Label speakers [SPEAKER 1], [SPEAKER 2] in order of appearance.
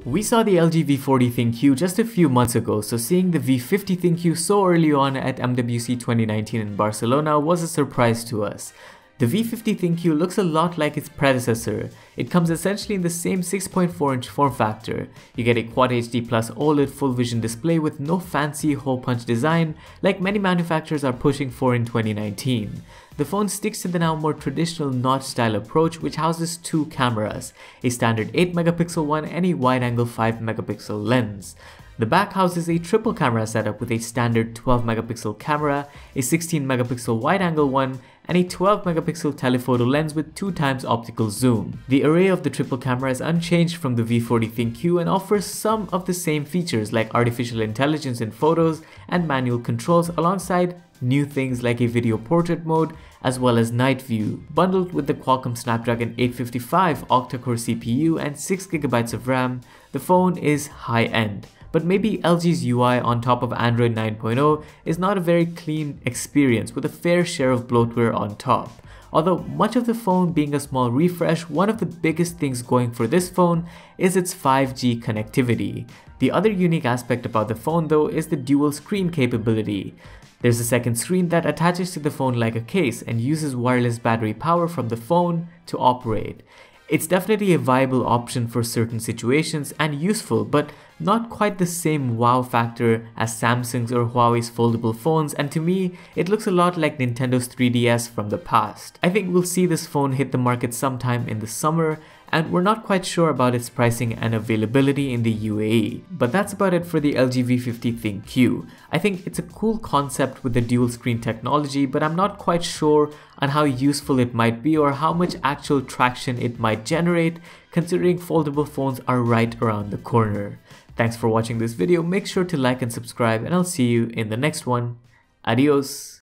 [SPEAKER 1] We saw the LG V40 ThinQ just a few months ago, so seeing the V50 ThinQ so early on at MWC 2019 in Barcelona was a surprise to us. The V50 ThinQ looks a lot like its predecessor. It comes essentially in the same 6.4-inch form factor. You get a Quad HD Plus OLED full vision display with no fancy hole punch design like many manufacturers are pushing for in 2019. The phone sticks to the now more traditional notch style approach, which houses two cameras, a standard 8-megapixel one and a wide-angle 5-megapixel lens. The back houses a triple camera setup with a standard 12-megapixel camera, a 16-megapixel wide-angle one, and a 12-megapixel telephoto lens with 2x optical zoom. The array of the triple camera is unchanged from the V40 ThinQ and offers some of the same features like artificial intelligence in photos and manual controls, alongside new things like a video portrait mode as well as night view. Bundled with the Qualcomm Snapdragon 855 octa-core CPU and 6GB of RAM, the phone is high-end. But maybe LG's UI on top of Android 9.0 is not a very clean experience with a fair share of bloatware on top. Although much of the phone being a small refresh, one of the biggest things going for this phone is its 5G connectivity. The other unique aspect about the phone though is the dual screen capability. There's a second screen that attaches to the phone like a case and uses wireless battery power from the phone to operate. It's definitely a viable option for certain situations and useful, but not quite the same wow factor as Samsung's or Huawei's foldable phones, and to me, it looks a lot like Nintendo's 3DS from the past. I think we'll see this phone hit the market sometime in the summer, and we're not quite sure about its pricing and availability in the UAE. But that's about it for the LG V50 ThinQ. I think it's a cool concept with the dual screen technology, but I'm not quite sure on how useful it might be or how much actual traction it might generate, considering foldable phones are right around the corner. Thanks for watching this video. Make sure to like and subscribe, and I'll see you in the next one. Adios.